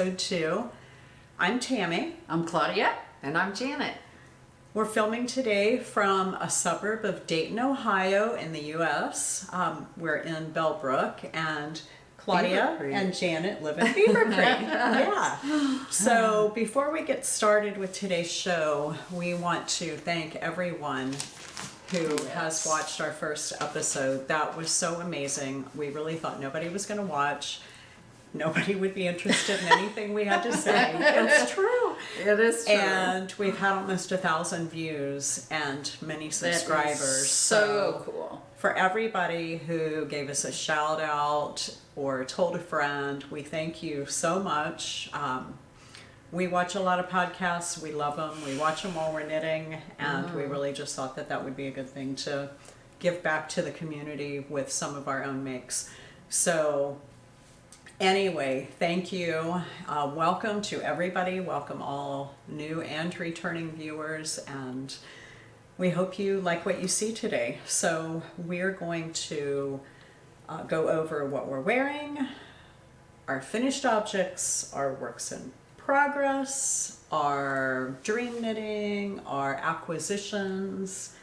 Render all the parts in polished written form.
episode 2. I'm Tammi. I'm Claudia. And I'm Janet. We're filming today from a suburb of Dayton, Ohio in the U.S. We're in Bellbrook, and Claudia and Janet live in Beaver Creek. Yeah. So before we get started with today's show, we want to thank everyone who has watched our first episode. That was so amazing. We really thought nobody was going to watch. Nobody would be interested in anything we had to say. It's true. It is true. And we've had almost 1,000 views and many subscribers. So cool. For everybody who gave us a shout out or told a friend, we thank you so much. We watch a lot of podcasts. We love them. We watch them while we're knitting. And we really just thought that that would be a good thing to give back to the community with some of our own makes. So anyway, thank you. Welcome to everybody. Welcome all new and returning viewers. And we hope you like what you see today. So we're going to go over what we're wearing, our finished objects, our works in progress, our dream knitting, our acquisitions,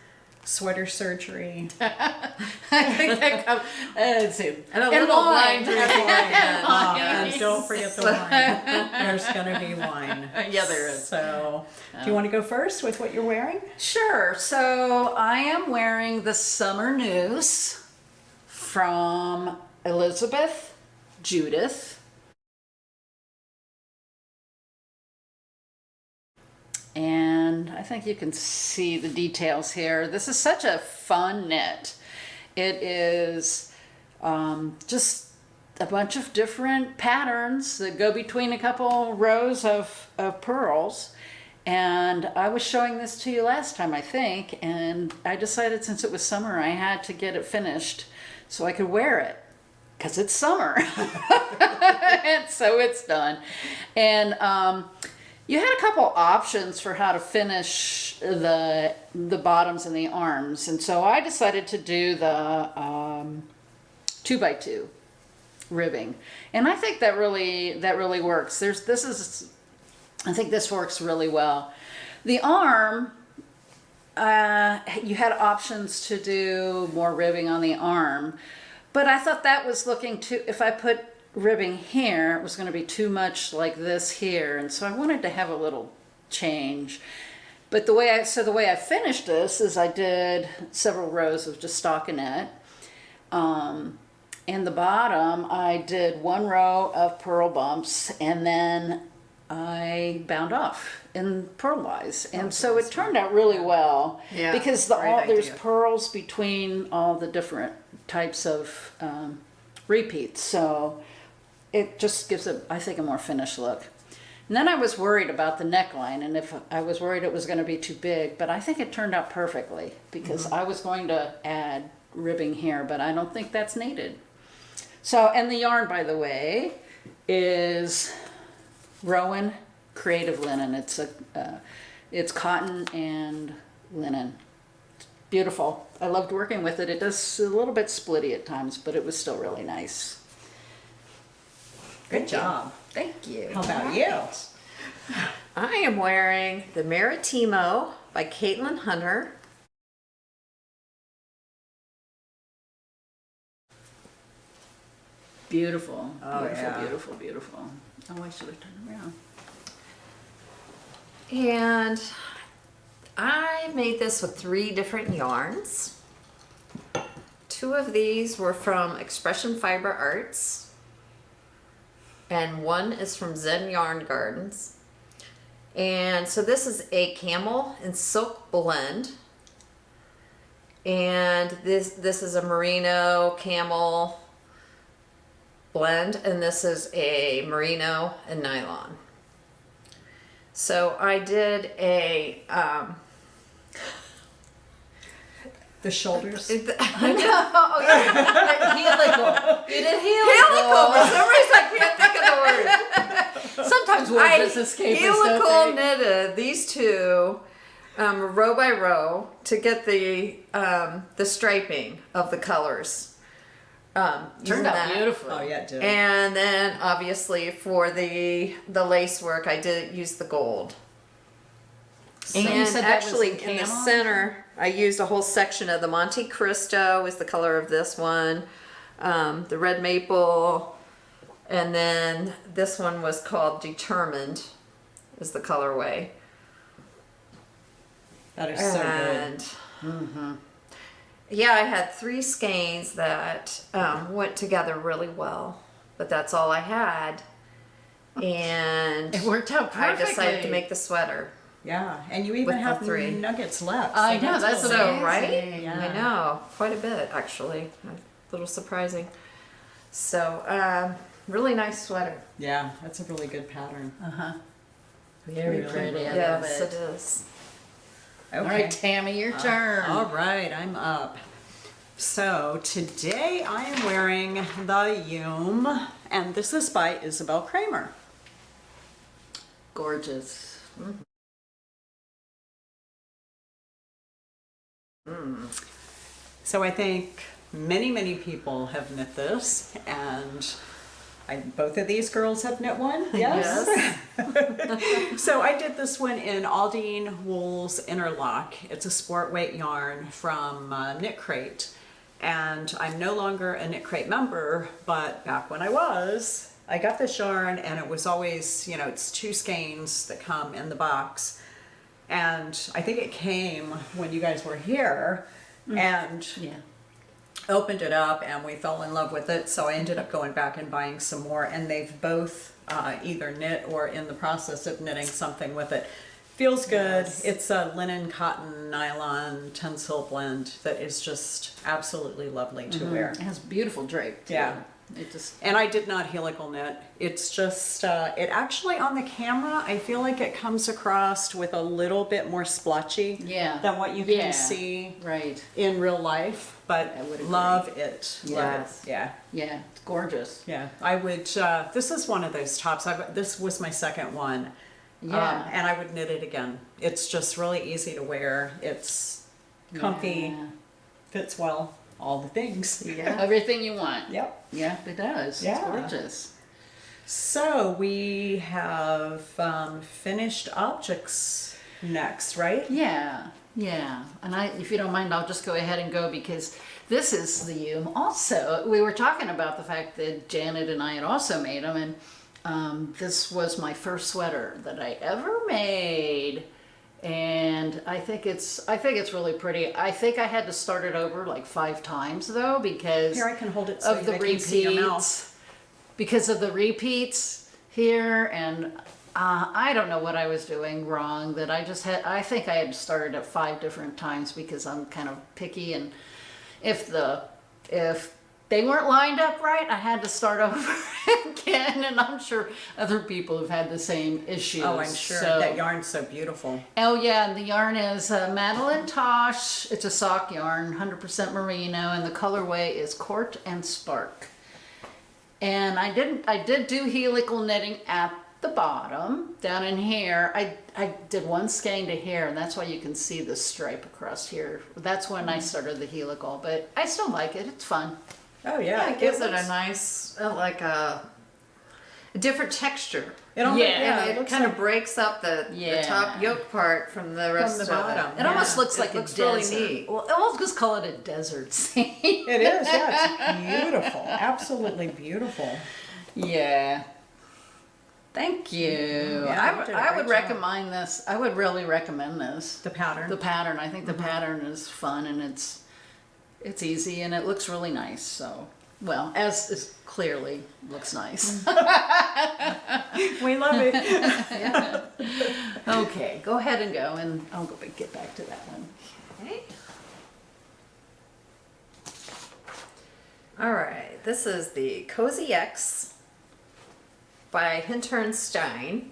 sweater surgery. I think that comes. And a little wine drinking. And don't forget the wine. There's going to be wine. Yeah, there is. So, do you want to go first with what you're wearing? Sure. So I am wearing the Summer News from Elizabeth Judith. And I think you can see the details here. This is such a fun knit. It is just a bunch of different patterns that go between a couple rows of pearls. And I was showing this to you last time, I think, and I decided since it was summer, I had to get it finished so I could wear it, because it's summer. And so it's done. And you had a couple options for how to finish the bottoms and the arms, and so I decided to do the 2x2 ribbing, and I think that really works. I think this works really well. The arm, you had options to do more ribbing on the arm, but I thought that was looking too. If I put ribbing here, it was going to be too much like this here, and so I wanted to have a little change. But the way I finished this is I did several rows of just stockinette. In the bottom, I did one row of purl bumps, and then I bound off in purlwise, and so it turned out really well. Yeah, because there's pearls between all the different types of repeats, so it just gives I think a more finished look. And then I was worried about the neckline, and if I was worried it was going to be too big, but I think it turned out perfectly, because I was going to add ribbing here, but I don't think that's needed. So, and the yarn, by the way, is Rowan Creative Linen. It's cotton and linen. It's beautiful. I loved working with it. It does a little bit splitty at times, but it was still really nice. Good job. Thank you. How about you? I am wearing the Maritimo by Caitlin Hunter. Beautiful. Oh, beautiful, yeah. beautiful, beautiful. Oh, I should have turned around. And I made this with 3 different yarns. 2 of these were from Expression Fiber Arts, and 1 is from Zen Yarn Gardens. And so this is a camel and silk blend, and this is a merino camel blend, and this is a merino and nylon. So I did a The shoulders. I know. Oh, yeah. Helical. You did helical. For some reason, I can't think of the word. Sometimes words just escape us, helical don't they? knitted these 2 row by row to get the striping of the colors. using Turned out that. beautifully. Oh yeah, it did. And then obviously for the lace work, I did use the gold. And you And said that was actually in in the camo? center, I used a whole section of the Monte Cristo is the color of this one, the red maple, and then this one was called Determined, is the colorway. That is so And yeah, I had 3 skeins that went together really well, but that's all I had, and It worked out I perfectly. decided to make the sweater. good. Yeah, and you even With the have 3. nuggets left. I know, that's really- So, amazing. right? Yeah. I know, quite a bit actually. A little surprising. So, really nice sweater. Yeah, that's a really good pattern. Very Really? pretty. I Yes, love it it. is. Okay. All right, Tammy, your turn. All right, I'm up. So today I am wearing the Yume, and this is by Isabell Kraemer. Gorgeous. So I think many people have knit this, and both of these girls have knit one. Yes. So I did this one in Audine Wool's Interlock. It's a sport weight yarn from Knit Crate, and I'm no longer a Knit Crate member, but back when I was, I got this yarn, and it was always, you know, it's 2 skeins that come in the box, and I think it came when you guys were here, and Yeah. opened it up and we fell in love with it, so I ended up going back and buying some more, and they've both either knit or in the process of knitting something with it. Feels good. Yes. It's a linen, cotton, nylon, tencel blend that is just absolutely lovely to wear. It has beautiful drape, too. Yeah. It just, And I did not helical knit. It's just, it actually on the camera, I feel like it comes across with a little bit more splotchy yeah. than what you Yeah. can see Right. in real life, but I would agree. love it. Love Yes. it. Yeah. Yeah, it's gorgeous. Yeah, I would. This is one of those tops. This was my second one, Yeah. and I would knit it again. It's just really easy to wear. It's comfy, Yeah. fits well, all the things. Yeah. Everything you want. Yep. Yeah, it does. Yeah. It's gorgeous. So we have finished objects next, right? Yeah, yeah. And if you don't mind, I'll just go ahead and go because this is the Yume. Also, we were talking about the fact that Janet and I had also made them, and this was my first sweater that I ever made. And I think it's really pretty. I think I had to start it over like 5 times though because Here I can hold it so of the they can see your mouth. repeats. Because of the repeats here, and I don't know what I was doing wrong. That I think I had started at 5 different times because I'm kind of picky, and if they weren't lined up right, I had to start over again. And I'm sure other people have had the same issues. Oh, I'm sure. So- That yarn's so beautiful. Oh yeah, and the yarn is Madeline Tosh. It's a sock yarn, 100% merino, and the colorway is Court and Spark. And I did do helical knitting at the bottom, down in here. I did 1 skein to here, and that's why you can see the stripe across here. That's when I started the helical, but I still like it. It's fun. Oh yeah, Yeah, it gives it looks- a nice, like a different texture. It almost, Yeah, It looks kind like of breaks up the top yoke part from the rest the of bottom. it. It almost Yeah, looks like it looks a desert. really neat. Well, we'll just call it a desert scene. It is, yeah, it's beautiful. Absolutely beautiful. Yeah. Thank you. Yeah, you did a I would great job. recommend this. I would really recommend this. The pattern. The pattern. I think the pattern is fun and it's easy and it looks really nice. So, well, as is clearly looks nice. We love it. Okay, go ahead and go, and I'll get back to that one. Okay. All right, this is the Cozy X by Hinter and Stein.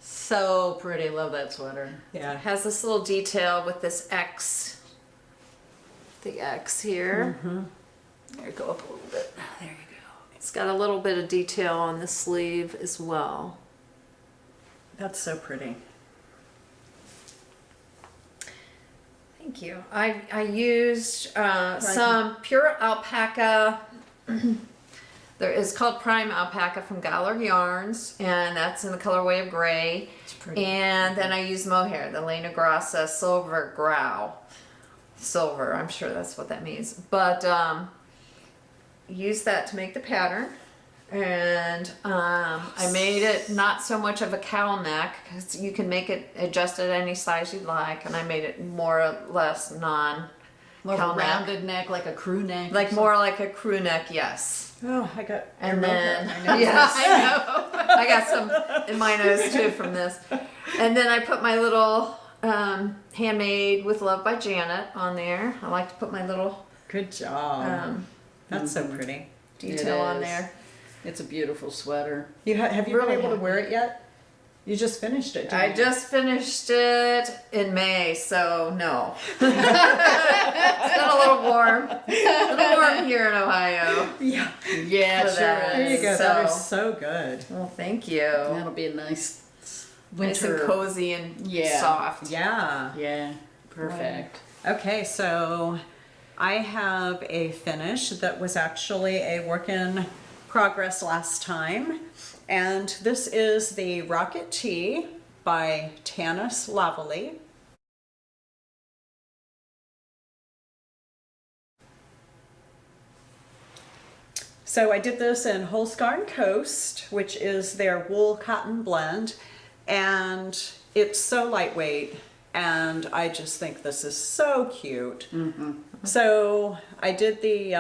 So pretty. Love that sweater. Yeah. It has this little detail with this X, the X here. There, go up a little bit. There you go. It's got a little bit of detail on the sleeve as well. That's so pretty. Thank Thank you. I used some pure alpaca. There is called Prime Alpaca from Galler Yarns, and that's in the colorway of gray. It's pretty. And then I used mohair, the Lena Grassa Silver Grau. Silver, I'm sure that's what that means. But use that to make the pattern. And I made it not so much of a cowl neck, because you can make it adjust at any size you'd like. And I made it more or less More of a cowl neck. rounded neck, like a crew neck. Like more like a crew neck, yes. Oh, I got And your then, mohair. I know. yes, I know. I got some in my nose too from this. And then I put my little Handmade with Love by Janet on there. I like to put my little Good job. That's so pretty. detail on is. there. It's a beautiful sweater. Have you Really been able to happy. wear it yet? You just finished it. I didn't you? just finished it in May, so no. It's been a little warm. A little warm here in Ohio. Yeah. Yeah, For sure that. There you is. go. That So- is so good. Well, thank you. That'll be a nice Nice and winter. cozy and Yeah. soft. Yeah. Yeah, perfect. Okay, so I have a finish that was actually a work in progress last time. And this is the Rocket Tea by Tanis Lavallee. So I did this in Holst Garn Coast, which is their wool cotton blend, and it's so lightweight, and I just think this is so cute. So I did the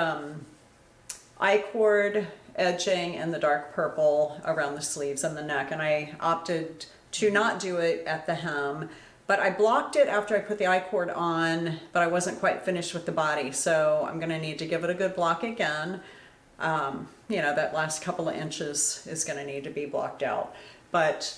I-cord edging in the dark purple around the sleeves and the neck, and I opted to not do it at the hem, but I blocked it after I put the I-cord on, but I wasn't quite finished with the body, so I'm gonna need to give it a good block again. You know, that last couple of inches is gonna need to be blocked out, but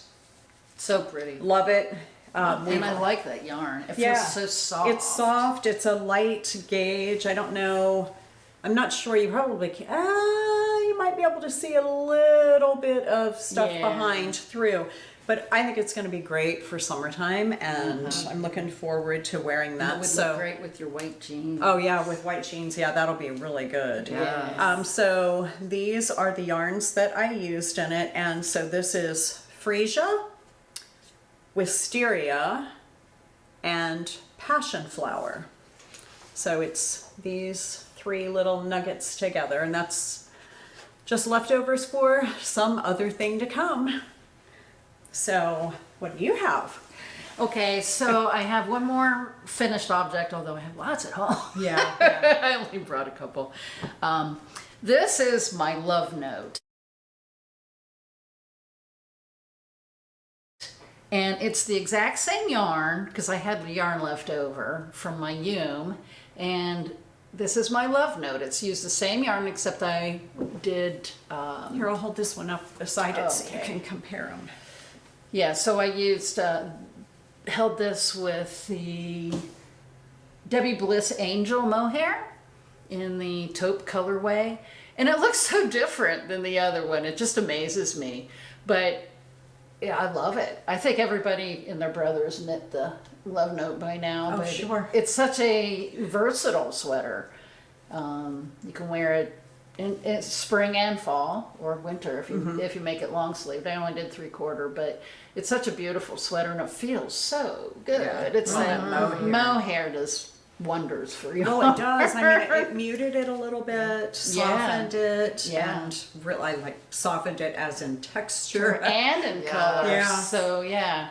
So pretty. love it. And I like that yarn. It feels so soft. It's soft. It's a light gauge. I don't know. I'm not sure. You probably can. You might be able to see a little bit of stuff Yeah. behind through. But I think it's going to be great for summertime, and I'm looking forward to wearing It that. would So, look great with your white jeans. oh yeah, with white jeans, yeah, that'll be really good. Yes. So these are the yarns that I used in it, and so this is Freesia, Wisteria, and Passion Flower. So it's these three little nuggets together, and that's just leftovers for some other thing to come. So what do you have? Okay, so I have one more finished object, although I have lots at home. Yeah. I only brought a couple. This is my love note. And it's the exact same yarn, because I had the yarn left over from my Yume. And this is my love note. It's used the same yarn, except I did... Here, I'll hold this one up beside it so you Okay. can compare them. Yeah, so I used, held this with the Debbie Bliss Angel mohair in the taupe colorway. And it looks so different than the other one. It just amazes me. But yeah, I love it. I think everybody and their brothers knit the love note by now. Oh, but sure. It's such a versatile sweater. You can wear it in spring and fall, or winter if you make it long sleeved. I only did 3/4, but it's such a beautiful sweater and it feels so good. Yeah. It's Oh, that mohair. mohair does wonders for you. Well, it does. I mean, it muted it a little bit, softened it, Yeah. and really like softened it as in texture. and in Yeah. color. Yeah. So yeah.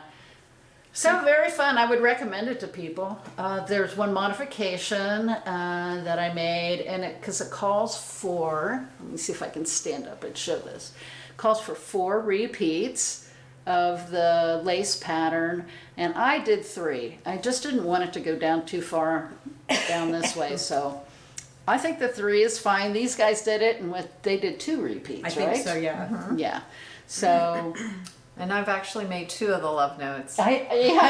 So very fun. I would recommend it to people. There's one modification that I made, and because it calls for, let me see if I can stand up and show this. It calls for 4 repeats of the lace pattern, and I did 3. I just didn't want it to go down too far down this way, so I think the 3 is fine. These guys did it, and they did 2 repeats, I think right? so, yeah. Yeah. So And I've actually made 2 of the love notes. I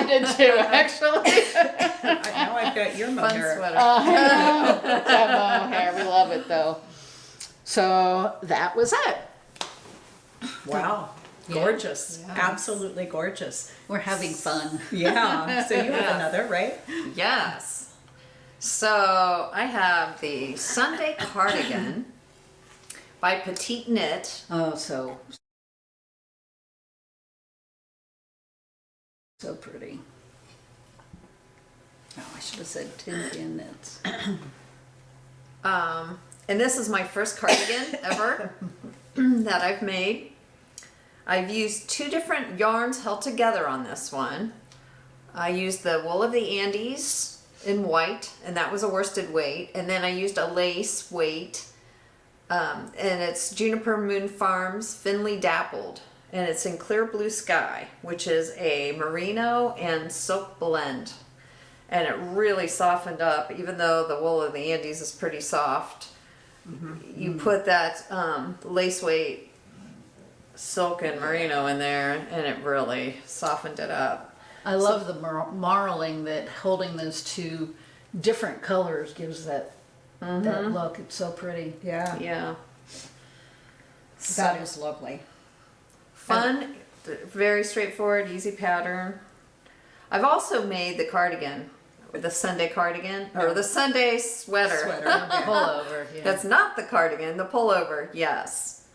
did too, actually. Now I've got your Fun mohair. sweater. That mohair, we love it though. So that was it. Wow. Gorgeous. Yeah. Absolutely gorgeous. We're having fun. Yeah. So you have another, right? Yes. So I have the Sunday cardigan by Petite Knit. Oh, so pretty. Oh, I should have said tin knits. And this is my first cardigan ever that I've made. I've used 2 different yarns held together on this one. I used the wool of the Andes in white, and that was a worsted weight. And then I used a lace weight, and it's Juniper Moon Farms Finley Dappled. And it's in Clear Blue Sky, which is a merino and silk blend. And it really softened up, even though the wool of the Andes is pretty soft. You put that lace weight silk and merino in there, and it really softened it up. I love the marling that holding those 2 different colors gives that that look. It's so pretty. Yeah. Yeah. That is lovely. Fun, very straightforward, easy pattern. I've also made the cardigan, the Sunday cardigan, or the Sunday sweater. Pullover. Yeah. That's not the cardigan, the pullover, yes.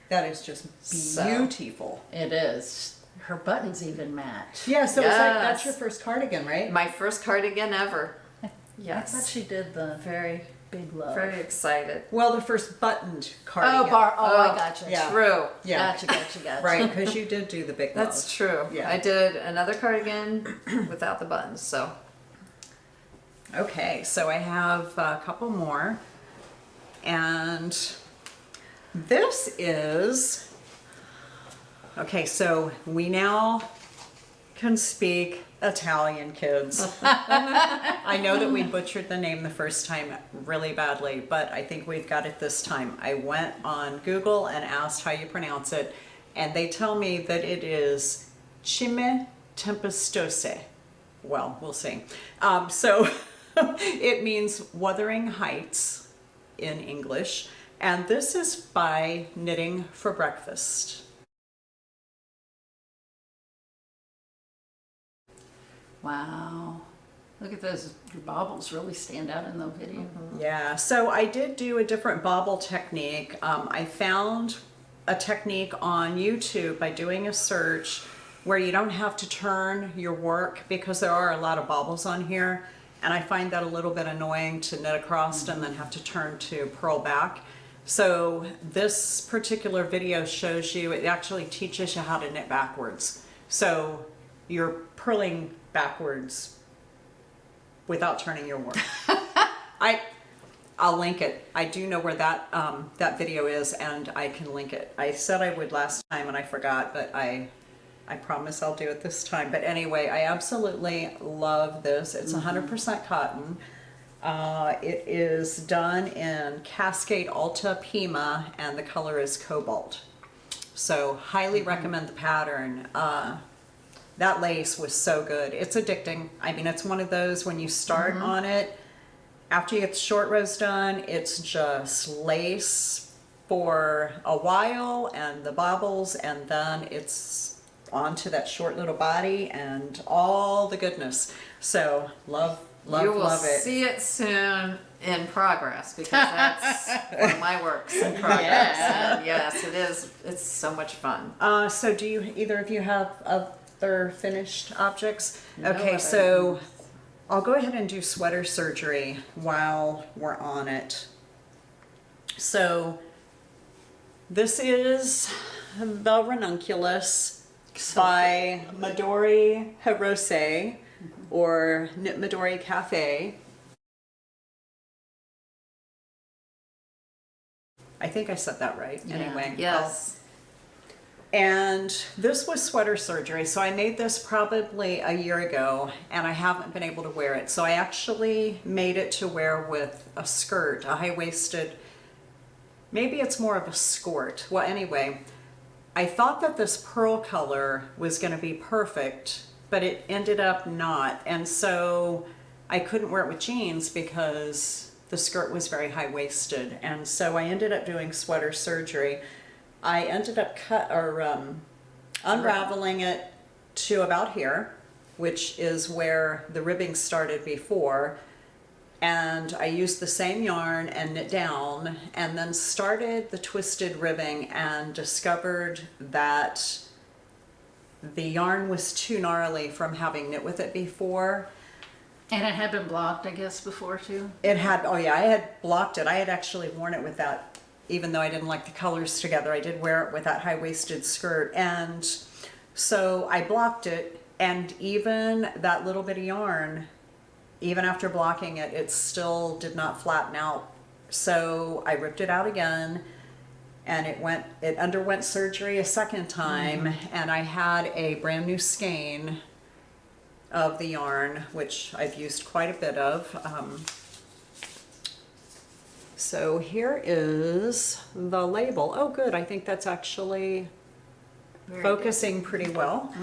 That is just beautiful. It is. Her buttons even match. Yeah, so it's like, Yes. that's your first cardigan, right? My first cardigan ever. I thought Yes. she did the Very, big love. very excited. Well, the first buttoned cardigan. I gotcha. Yeah. True. Yeah. Gotcha. Right, because you did do the big That's love. true. Yeah. I did another cardigan without the buttons, so. Okay, so I have a couple more. And this is, okay, so we now can speak Italian, kids. I know that we butchered the name the first time really badly, but I think we've got it this time. I went on Google and asked how you pronounce it, and they tell me that it is Cime Tempestose. Well, we'll see. So it means Wuthering Heights in English, and this is by Knitting for Breakfast. Wow. Look at those. Your bobbles really stand out in the video. Yeah, so I did do a different bobble technique. I found a technique on YouTube by doing a search where you don't have to turn your work because there are a lot of bobbles on here, and I find that a little bit annoying to knit across and then have to turn to purl back. So this particular video shows you, it actually teaches you how to knit backwards. So you're purling backwards without turning your work. I'll link it. I do know where that that video is, and I can link it. I said I would last time and I forgot, but I promise I'll do it this time. But anyway, I absolutely love this. It's 100% cotton. It is done in Cascade Alta Pima, and the color is Cobalt. So highly recommend the pattern. That lace was so good. It's addicting. I mean, it's one of those when you start on it, after you get the short rows done, it's just lace for a while and the bobbles, and then it's onto that short little body and all the goodness. So love You will love it. see it soon in progress, because that's one of my works in progress. Yeah. And yes, it is. It's so much fun. So do you, either of you have other finished objects? No Okay, other. so I'll go ahead and do sweater surgery while we're on it. So this is the Ranunculus by Midori Hirose, or Knit Midori Cafe. I think I said that right. Yeah. Anyway. Yes. And this was sweater surgery. So I made this probably a year ago, and I haven't been able to wear it. So I actually made it to wear with a skirt, a high-waisted, maybe it's more of a skirt. Well, anyway, I thought that this pearl color was going to be perfect, but it ended up not. And so I couldn't wear it with jeans because the skirt was very high-waisted. And so I ended up doing sweater surgery. I ended up unraveling it to about here, which is where the ribbing started before. and I used the same yarn and knit down, and then started the twisted ribbing and discovered that the yarn was too gnarly from having knit with it before. And it had been blocked, I guess, before too? It had, oh yeah, I had blocked it. I had actually worn it with that, even though I didn't like the colors together. I did wear it with that high-waisted skirt. And so I blocked it, and even that little bit of yarn, even after blocking it, it still did not flatten out. So I ripped it out again, and it underwent surgery a second time, and I had a brand new skein of the yarn, which I've used quite a bit of. So here is the label. Oh, good. I think that's actually focusing pretty well.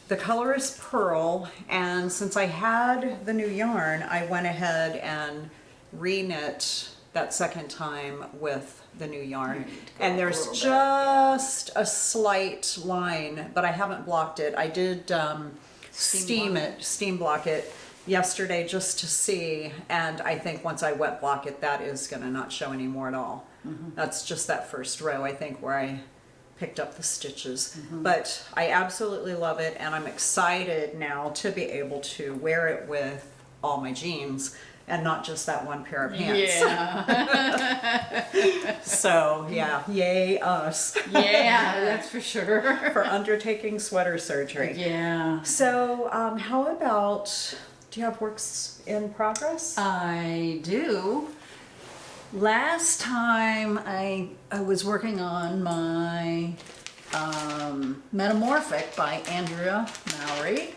The color is Pearl, and since I had the new yarn, I went ahead and re-knit that second time with the new yarn. And there's just a slight line, but I haven't blocked it. I did steam block it yesterday just to see, and I think once I wet block it, that is going to not show anymore at all. That's just that first row, I think, where I picked up the stitches. But I absolutely love it, and I'm excited now to be able to wear it with all my jeans and not just that one pair of pants. Yeah. So yeah, yay us. Yeah, that's for sure. For undertaking sweater surgery. Yeah. So how about, do you have works in progress? I do. Last time I was working on my Metamorphic by Andrea Mowry.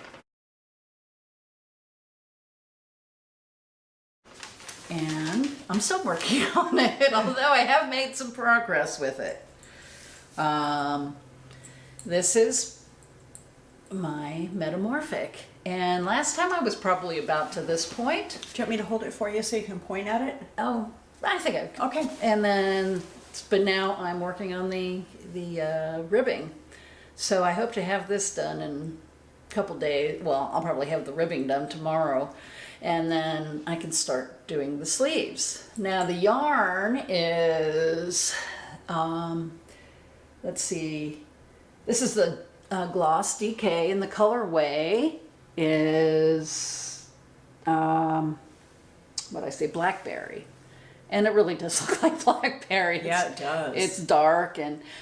And I'm still working on it, although I have made some progress with it. This is my Metamorphic. And last time I was probably about to this point. Do you want me to hold it for you so you can point at it? Oh, I think I Okay. And then, but now I'm working on the ribbing. So I hope to have this done in a couple days. Well, I'll probably have the ribbing done tomorrow. And then I can start doing the sleeves. Now the yarn is, let's see, this is the Gloss DK, and the colorway is, what I say, Blackberry. And it really does look like blackberry. Yeah, it does. It's dark,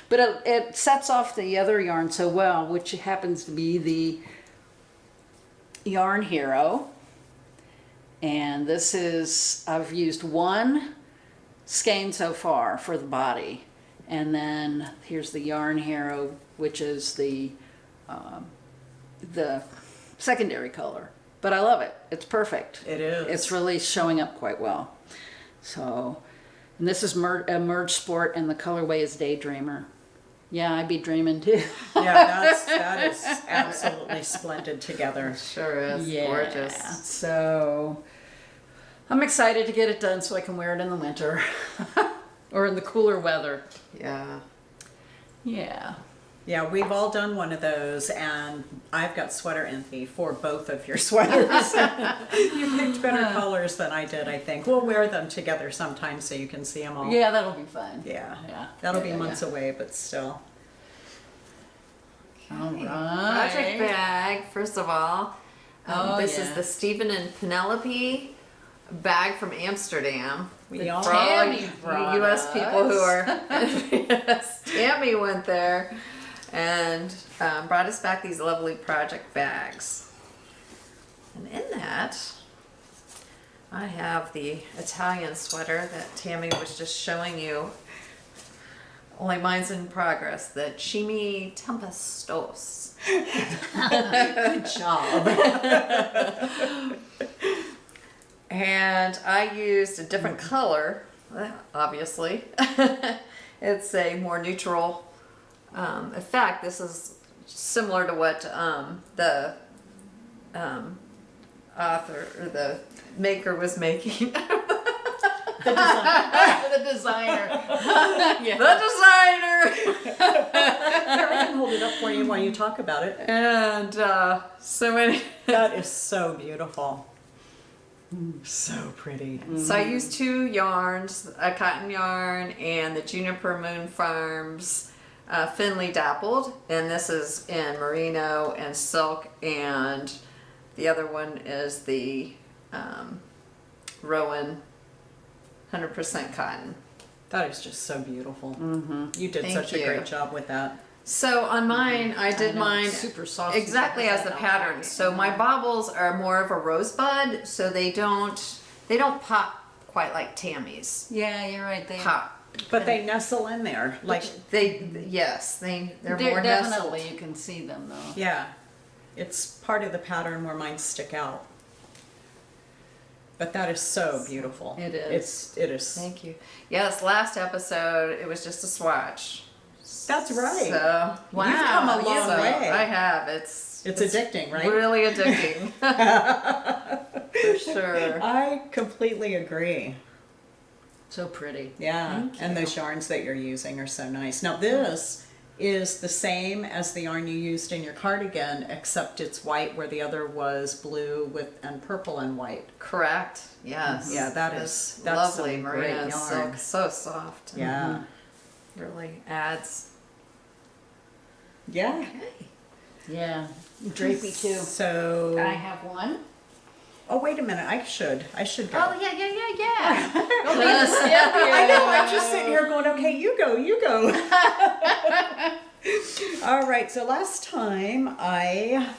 but it sets off the other yarn so well, which happens to be the Yarn Hero. And this is, I've used one skein so far for the body. And then here's the Yarn Hero, which is the secondary color. But I love it. It's perfect. It is. It's really showing up quite well. So, and this is a merge sport, and the colorway is Daydreamer. Yeah, I'd be dreaming too. Yeah, that is absolutely splendid together. Sure is. Yeah. Gorgeous. So, I'm excited to get it done so I can wear it in the winter or in the cooler weather. Yeah. Yeah. Yeah, we've all done one of those, and I've got sweater envy for both of your sweaters. You picked better colors than I did, I think. We'll wear them together sometime so you can see them all. Yeah, that'll be fun. Yeah. Yeah. That'll Yeah, be months yeah. away, but still. All Project right. bag, first of all. This is the Stephen and Penelope bag from Amsterdam. We all For all Tammi you brought U.S. us. people who are yes, Tammi went there and brought us back these lovely project bags. And in that, I have the Italian sweater that Tammi was just showing you. Only mine's in progress. The Cime Tempestose. Good job. And I used a different color, obviously. It's a more neutral effect. This is similar to what the author or the maker was making. The designer. Yeah. The designer! I can hold it up for you while you talk about it. And so many. That is so beautiful. So pretty. So I used 2 yarns, a cotton yarn and the Juniper Moon Farms Finley Dappled. And this is in merino and silk, and the other one is the Rowan 100% cotton. That is just so beautiful. You did Thank such a you. great job with that. So on mine, I did know, mine super soft. exactly as the pattern. So my bobbles are more of a rosebud, so they don't pop quite like Tammy's Yeah, you're right. pop. But they nestle in there. Like, They're more definitely nestled. you can see them though. yeah. It's part of the pattern where mine stick out. But that is so beautiful. It is. It is. Thank you. Yes, last episode it was just a swatch. That's right. So Wow, You've come a long so way. I have. It's addicting, right? Really addicting. For sure. I completely agree. So pretty. Yeah. Thank And you. those yarns that you're using are so nice. Now this is the same as the yarn you used in your cardigan, except it's white where the other was blue and purple and white. Correct. Yes. Yeah, that's lovely. some Merino great and yarn. silk. So soft. Yeah. Really adds. Yeah. Okay. Yeah. Drapey too. So I have one. oh, wait a minute. I should go. Oh yeah. Don't be a skip here. I know. I'm just sitting here going, okay, you go. All right. So last time I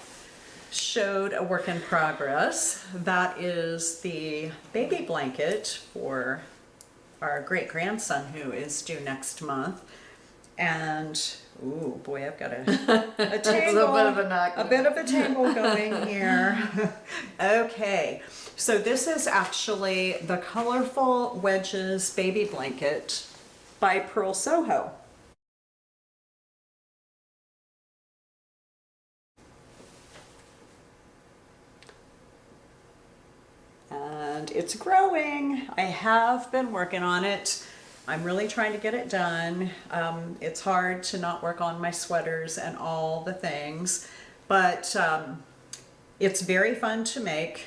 showed a work in progress. That is the baby blanket for our great grandson who is due next month. And ooh, boy, I've got a That's a tangle, bit of a knock. a bit of a tangle going here. Okay, so this is actually the Colorful Wedges baby blanket by Pearl Soho. And it's growing. I have been working on it. I'm really trying to get it done. It's hard to not work on my sweaters and all the things, but it's very fun to make.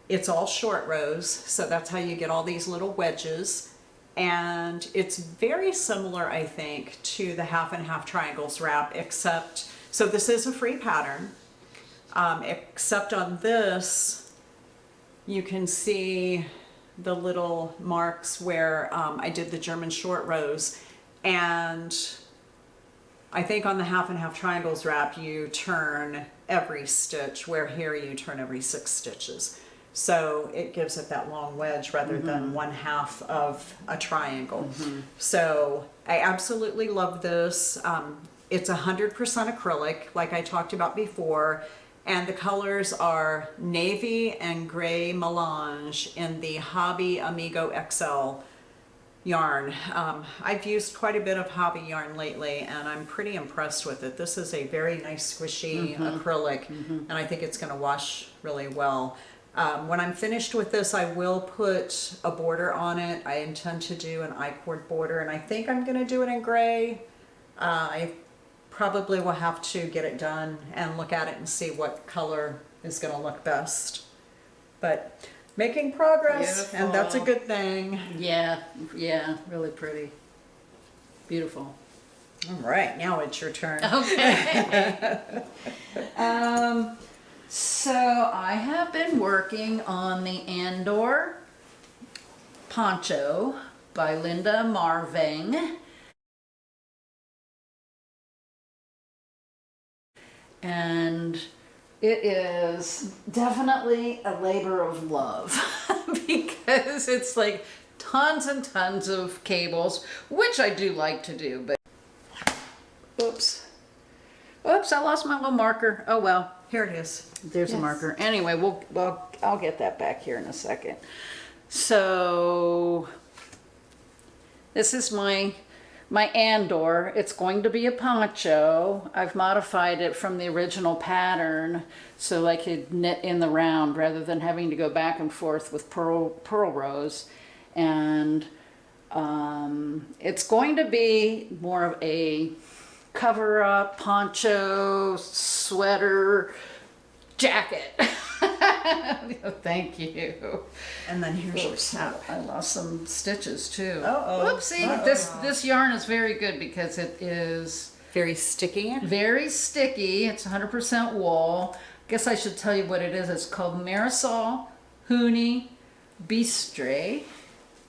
It's all short rows, so that's how you get all these little wedges. And it's very similar, I think, to the half and half triangles wrap, except, so this is a free pattern, except on this, you can see the little marks where I did the German short rows. And I think on the half and half triangles wrap, you turn every stitch, where here you turn every 6 stitches. So it gives it that long wedge rather than 1/2 of a triangle. So I absolutely love this. It's 100% acrylic, like I talked about before. And the colors are navy and gray melange in the Hobbii Amigo XL yarn. I've used quite a bit of Hobbii yarn lately, and I'm pretty impressed with it. This is a very nice squishy acrylic, and I think it's going to wash really well. When I'm finished with this, I will put a border on it. I intend to do an I-cord border, and I think I'm going to do it in gray. I probably will have to get it done and look at it and see what color is going to look best. But making progress, and that's a good thing. Yeah, really pretty. Beautiful. All right, now it's your turn. Okay. So I have been working on the Andor Poncho by Linda Marveng. And it is definitely a labor of love because it's like tons and tons of cables, which I do like to do, but oops, I lost my little marker. Oh well, Here it is. there's a marker. Anyway, I'll get that back here in a second. So this is my Andor. It's going to be a poncho. I've modified it from the original pattern so I could knit in the round rather than having to go back and forth with pearl rows. And it's going to be more of a cover up poncho, sweater, jacket. Thank you. And then here's your Oops, snap. I lost some stitches too. Uh-oh. Whoopsie. Uh-oh. This yarn is very good because it is Very sticky. very sticky. It's 100% wool. Guess I should tell you what it is. It's called Marisol Huni Bistre,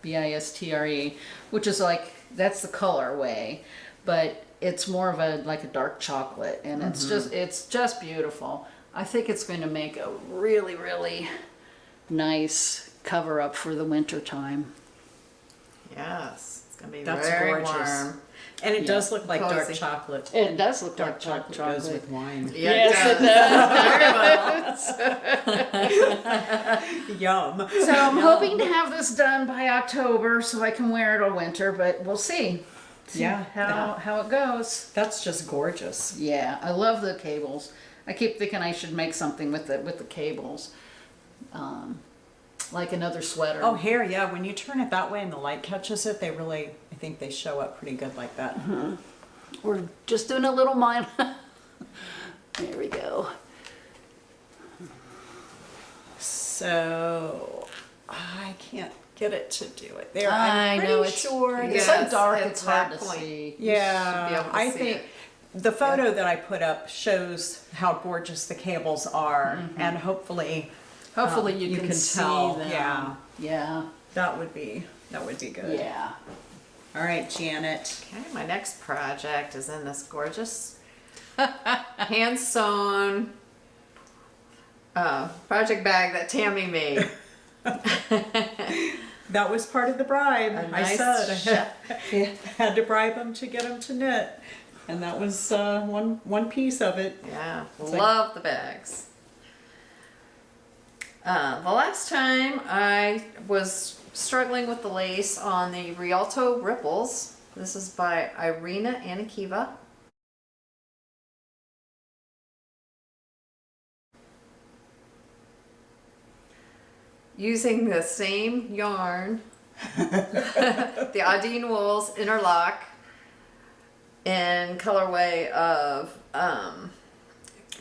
Bistre, which is like, that's the colorway, but it's more of a like a dark chocolate, and it's just beautiful. I think it's going to make a really, really nice cover up for the winter time. Yes, it's gonna be That's very gorgeous. warm. And it does look like dark Cozy. chocolate. It does look Dark like dark chocolate goes chocolate. with wine. Yeah, Yes, it does. Yum. So I'm hoping to have this done by October so I can wear it all winter, but we'll see. Yeah. How it goes. That's just gorgeous. Yeah, I love the cables. I keep thinking I should make something with the cables, like another sweater. Oh, here, yeah. When you turn it that way and the light catches it, they really, I think they show up pretty good like that. We're just doing a little mine. There we go. So I can't get it to do it there. I I'm pretty know, it's- sure. It's Yes, so dark, at it's hard that to point. see. Yeah, be able to I see think it. the photo that I put up shows how gorgeous the cables are, and hopefully Hopefully you can tell. see them. Yeah, Yeah. that would be good. Yeah. All right, Janet. Okay, my next project is in this gorgeous hand sewn project bag that Tammi made. That was part of the bribe. A I nice said I had to bribe them to get them to knit, and that was one piece of it. Yeah, like- love the bags. The last time I was struggling with the lace on the Rialto Ripples. This is by Irina Anikiva. Using the same yarn, the Audine Wools Interlock in colorway of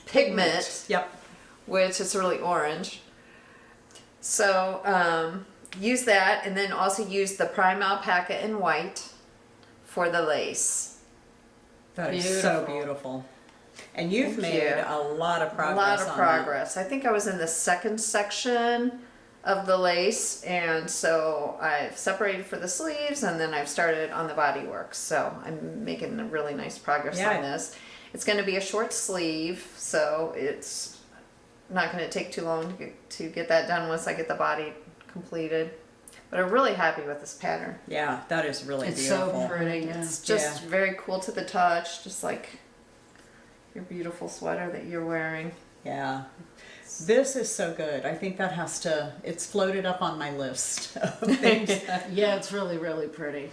Pigment, Yep. which is really orange. So use that, and then also use the Prime Alpaca in white for the lace. That is so Beautiful. beautiful. And you've Thank made you. a lot of A progress. lot of on progress. I think I was in the second section of the lace, and so I've separated for the sleeves, and then I've started on the body work. So I'm making a really nice progress Yeah. on this. It's going to be a short sleeve, so it's not going to take too long to get that done once I get the body completed. But I'm really happy with this pattern. that. Yeah, that is really It's beautiful. so pretty. Yeah. It's just Yeah. very cool to the touch, just like your beautiful sweater that you're wearing. Yeah. This is so good. I think that has to, it's floated up on my list of things. Yeah, it's really, really pretty.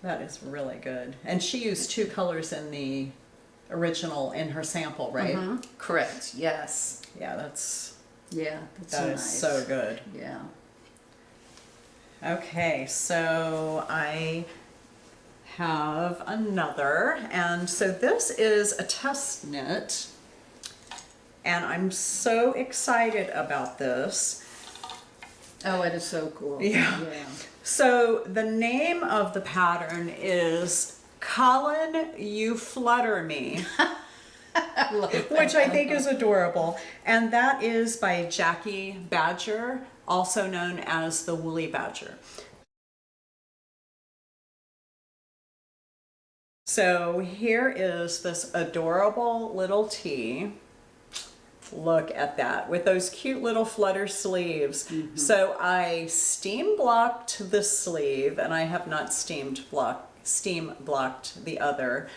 That is really good. And she used two colors in the original, in her sample, right? Correct, yes. Yeah, that's, Yeah, that's that is nice. so good. Yeah. Okay, so I have another, and so this is a test knit, and I'm so excited about this. Oh, it is so cool. Yeah. So the name of the pattern is Colin, You Flutter Me, which I think is adorable, and that is by Jacki Badger, also known as the Woolly Badger. So here is this adorable little tee. Look at that, with those cute little flutter sleeves. So I steam blocked the sleeve, and I have not steam blocked the other.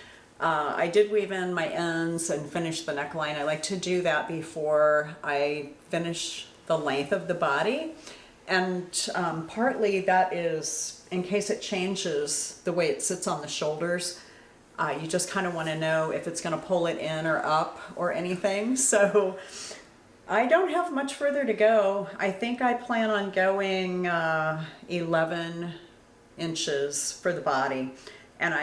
I did weave in my ends and finish the neckline. I like to do that before I finish the length of the body. And partly that is in case it changes the way it sits on the shoulders. You just kind of want to know if it's going to pull it in or up or anything. So I don't have much further to go. I think I plan on going 11 inches for the body. And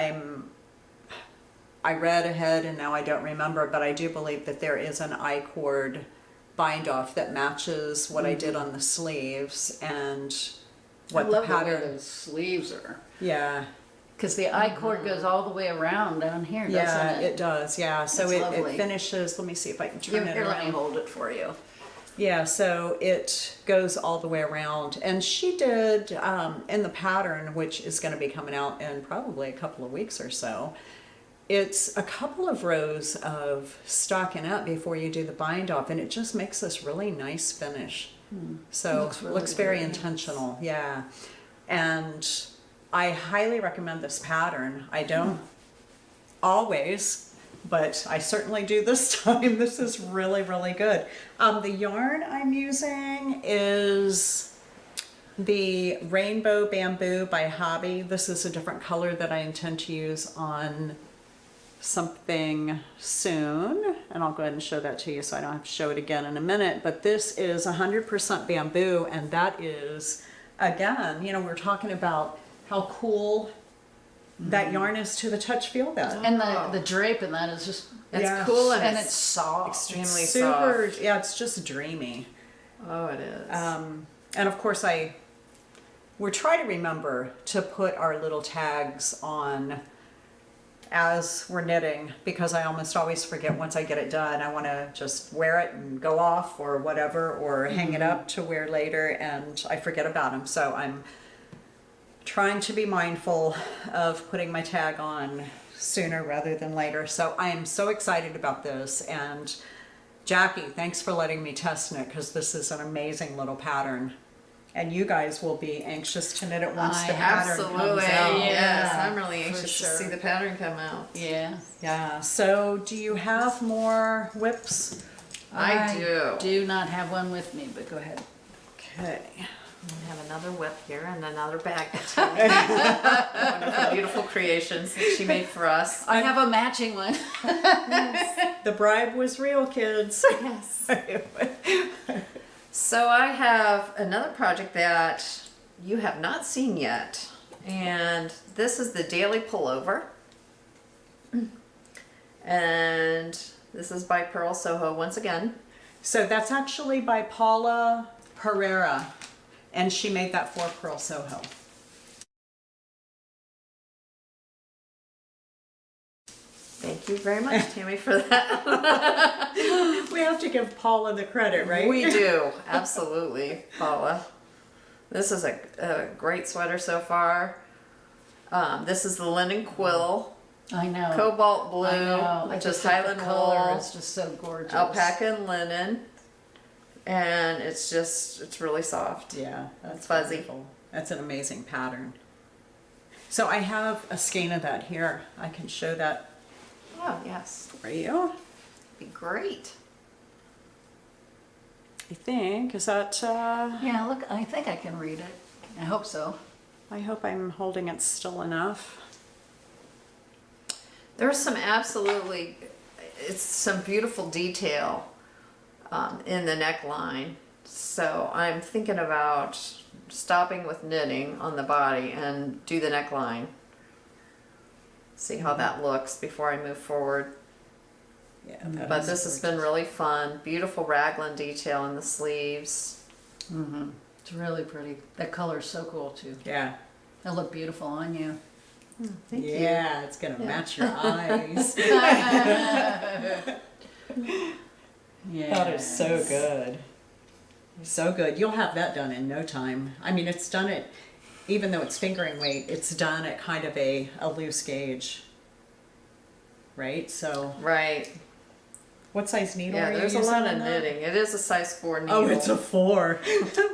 I read ahead and now I don't remember, but I do believe that there is an I-cord bind off that matches what I did on the sleeves and what I love the pattern. the way those sleeves are. Yeah. Because the I-cord goes all the way around down here, doesn't Yeah, it? it does. Yeah. So That's it lovely. finishes. Let me see if I can turn it Here, let me around. hold it for you. Yeah, so it goes all the way around. And she did in the pattern, which is going to be coming out in probably a couple of weeks or so. It's a couple of rows of stocking up before you do the bind off, and it just makes this really nice finish. So Looks really looks very good. intentional, yeah. And I highly recommend this pattern. I don't always, but I certainly do this time. This is really, really good. The yarn I'm using is the Rainbow Bamboo by Hobbii. This is a different color that I intend to use on something soon, and I'll go ahead and show that to you so I don't have to show it again in a minute. But this is 100% bamboo, and that is, again, you know, we're talking about how cool that yarn is to the touch. Feel that. And the drape in that is just, It's Yeah. cool and it's soft. extremely Super, soft. yeah, it's just dreamy. Oh, it is. And of course we're trying to remember to put our little tags on as we're knitting, because I almost always forget once I get it done. I want to just wear it and go off or whatever, or hang it up to wear later, and I forget about them. So I'm trying to be mindful of putting my tag on sooner rather than later. So I am so excited about this. And Jacki, thanks for letting me test knit, because this is an amazing little pattern. And you guys will be anxious to knit it once the pattern comes Absolutely. out. Yes, Yeah, I'm really for anxious sure. to see the pattern come out. Yeah. Yeah. So do you have more whips? I do. Do not have one with me, but go ahead. Okay. I have another whip here and another bag. Wonderful, beautiful creations that she made for us. I have a matching one. The bribe was real, kids. Yes. So I have another project that you have not seen yet, and this is the Daily Pullover, and this is by Pearl Soho once again. So that's actually by Paula Pereira, and she made that for Pearl Soho. Thank you very much, Tammy, for that. We have to give Paula the credit, right? We do, absolutely, Paula. This is a great sweater so far. This is the linen quill, I know. cobalt blue, I know. I which just is think Highland the color wool, is just so gorgeous. alpaca and linen, and it's really soft. Yeah, that's Fuzzy. wonderful. That's an amazing pattern. So I have a skein of that here. I can show that Oh yes, for you. be great. I think, is that, Yeah, look, I think I can read it. I hope so. I hope I'm holding it still enough. There's some it's some beautiful detail in the neckline. So I'm thinking about stopping with knitting on the body and do the neckline. See how that looks before I move forward. Yeah, that But is this has been really fun. Beautiful raglan detail in the sleeves. Mm-hmm. It's really pretty. That color is so cool too. Yeah. It'll look beautiful on you. Thank you. Yeah, it's gonna match your eyes. Yeah. That is so good. So good. You'll have that done in no time. I mean, it's done at, even though it's fingering weight, it's done at kind of a loose gauge. Right? So, Right. what size needle Yeah, are you there's a using lot on of that? knitting. It is a size 4 needle. Oh, it's a 4.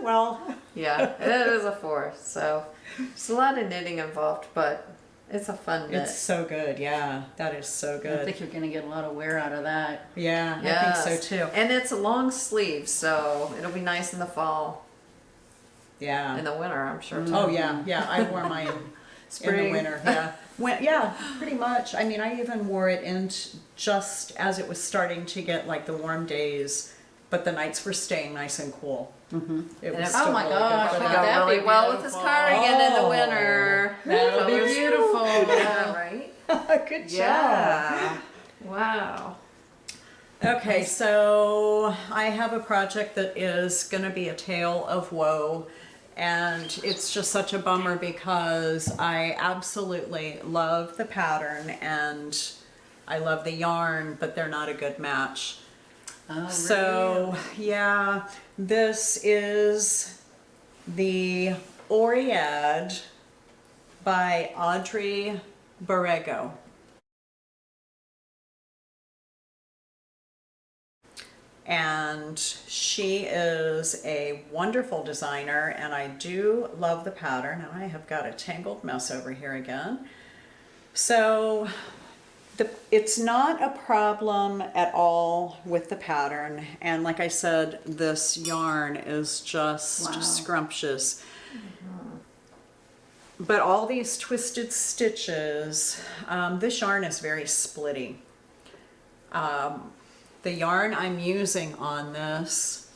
Well, Yeah, it is a 4. So there's a lot of knitting involved, but it's a fun knit. it's so good. Yeah, that is so I good. think you're going to get a lot of wear out of that. Yeah, Yes. I think so too. And it's a long sleeve, so it'll be nice in the fall. Yeah. In the winter, I'm sure. Too. Oh yeah, yeah. I wore mine in the Spring. winter. Yeah, yeah, pretty much. I mean, I even wore it in just as it was starting to get like the warm days, but the nights were staying nice and cool. Mm-hmm. It was And still oh my really gosh, good for It'll the Wouldn't go that be really well with this beautiful? cardigan in the Oh, winter. That'll be Colors- beautiful. Yeah, right? Good job. Yeah. Wow. Okay, so I have a project that is going to be a tale of woe, and it's just such a bummer because I absolutely love the pattern and I love the yarn, but they're not a good match. Oh, So, yeah, this is the Oread by Audrey Borrego. And she is a wonderful designer, and I do love the pattern. And I have got a tangled mess over here again. So it's not a problem at all with the pattern. And like I said, this yarn is just scrumptious. But all these twisted stitches, this yarn is very splitty. The yarn I'm using on this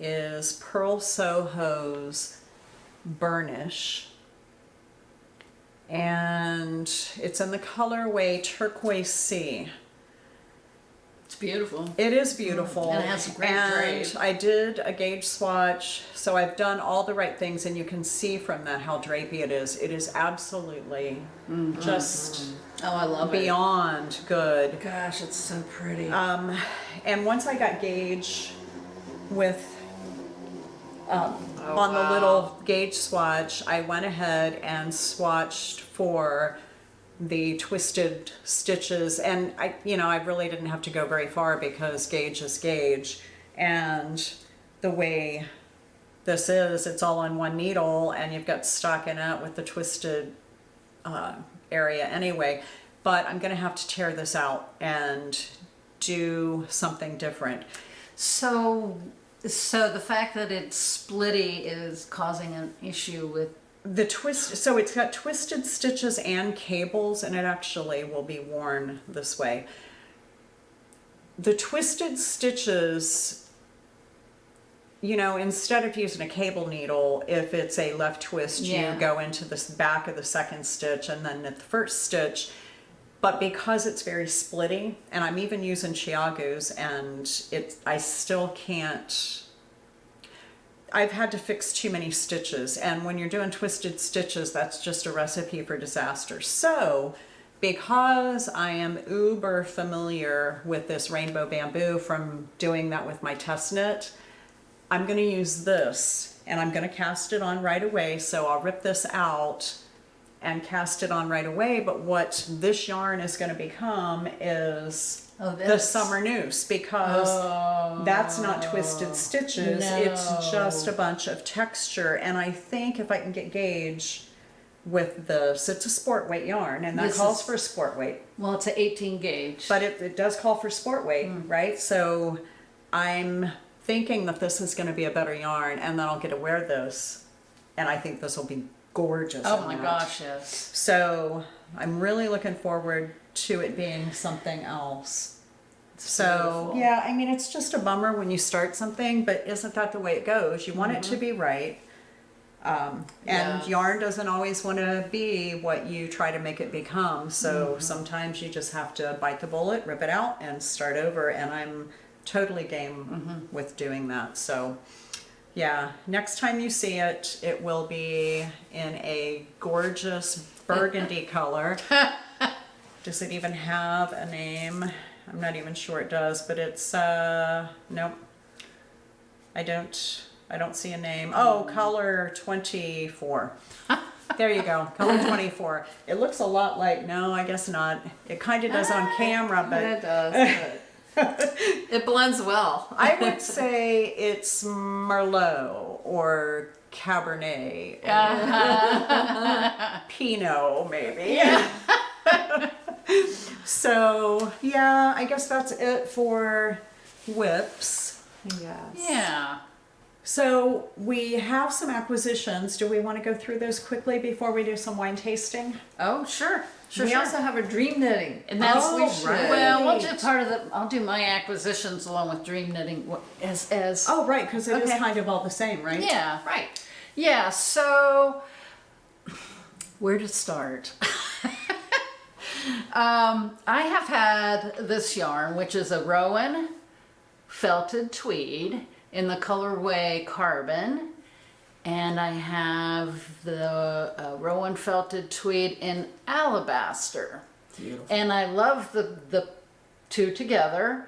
is Pearl Soho's Burnish. And it's in the colorway Turquoise Sea. It's beautiful. It is beautiful. And it has a great and drape. I did a gauge swatch, so I've done all the right things, and you can see from that how drapey it is. It is absolutely just Oh, I love it. beyond good. Gosh, it's so pretty. And once I got gauge with on the wow. little gauge swatch, I went ahead and swatched for the twisted stitches, and I really didn't have to go very far because gauge is gauge, and the way this is, it's all on one needle, and you've got stockinette with the twisted area anyway. But I'm going to have to tear this out and do something different. So the fact that it's splitty is causing an issue with The twist, so it's got twisted stitches and cables, and it actually will be worn this way. The twisted stitches, instead of using a cable needle, if it's a left twist, Yeah. you go into the back of the second stitch and then at the first stitch. But because it's very splitty, and I'm even using Chiagu's, and I still can't. I've had to fix too many stitches, and when you're doing twisted stitches, that's just a recipe for disaster. So, because I am uber familiar with this rainbow bamboo from doing that with my test knit, I'm going to use this, and I'm going to cast it on right away. So I'll rip this out and cast it on right away. But what this yarn is going to become is the summer noose, because that's not twisted stitches. No. It's just a bunch of texture. And I think if I can get gauge with this, it's a sport weight yarn, and that This calls is- for sport weight. Well, it's an 18 gauge. But it does call for sport weight, right? So I'm thinking that this is going to be a better yarn, and then I'll get to wear this, and I think this will be gorgeous. Oh on my it. gosh, yes. So I'm really looking forward to it being something else. So beautiful. yeah, I mean, it's just a bummer when you start something, but isn't that the way it goes? You want it to be right. And Yeah. yarn doesn't always want to be what you try to make it become. So sometimes you just have to bite the bullet, rip it out, and start over. And I'm totally game with doing that. So yeah, next time you see it, it will be in a gorgeous burgundy color. Does it even have a name? I'm not even sure it does, but it's nope. I don't see a name. Oh, color 24. There you go, color 24. It looks a lot like, no, I guess not. It kind of does on camera, but It does. It blends well. I would say it's Merlot or Cabernet or Pinot, maybe. So, yeah, I guess that's it for whips. Yes. Yeah. So, we have some acquisitions. Do we want to go through those quickly before we do some wine tasting? Oh, sure. Sure, We sure. also have a dream knitting. And that's Oh, right. Well, we'll do part of the. I'll do my acquisitions along with dream knitting as. Oh, right, because it is Okay. kind of all the same, right? Yeah. Right. Yeah. So, where to start? I have had this yarn, which is a Rowan felted tweed in the colorway Carbon. And I have the Rowan felted tweed in Alabaster. Beautiful. And I love the two together.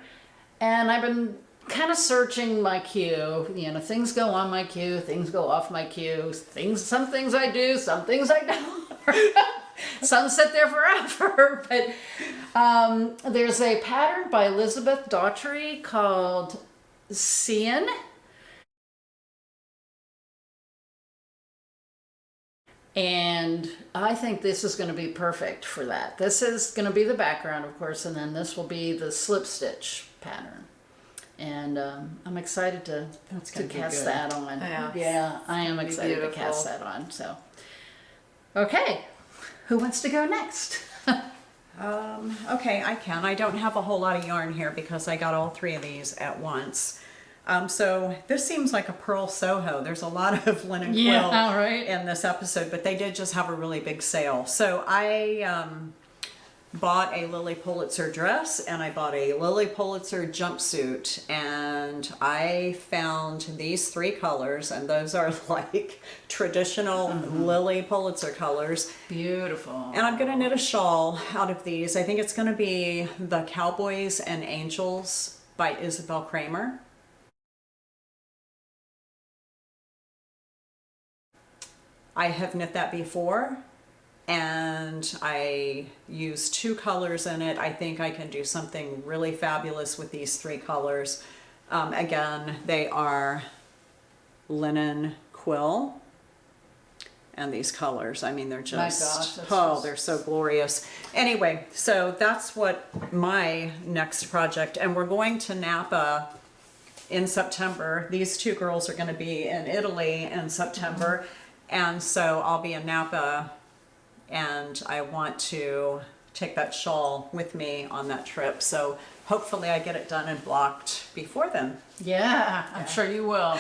And I've been kind of searching my queue. You know, things go on my queue, things go off my queue. Some things I do, some things I don't. Some sit there forever. But there's a pattern by Elizabeth Daughtry called Cime. And I think this is going to be perfect for that. This is going to be the background, of course, and then this will be the slip stitch pattern. And I'm excited to cast that on. Yeah, I am excited to cast that on. So, okay, who wants to go next? Okay, I can. I don't have a whole lot of yarn here because I got all three of these at once. So this seems like a Pearl Soho. There's a lot of linen quill right. in this episode, but they did just have a really big sale. So I bought a Lily Pulitzer dress and I bought a Lily Pulitzer jumpsuit, and I found these three colors, and those are like traditional Lily Pulitzer colors. Beautiful. And I'm going to knit a shawl out of these. I think it's going to be the Cowboys and Angels by Isabell Kraemer. I have knit that before, and I use two colors in it. I think I can do something really fabulous with these three colors. Again, they are linen quill, and these colors, I mean, they're just, they're so glorious. Anyway, so that's what my next project, and we're going to Napa in September. These two girls are going to be in Italy in September. And so I'll be in Napa, and I want to take that shawl with me on that trip. So hopefully I get it done and blocked before then. Yeah, I'm sure you will.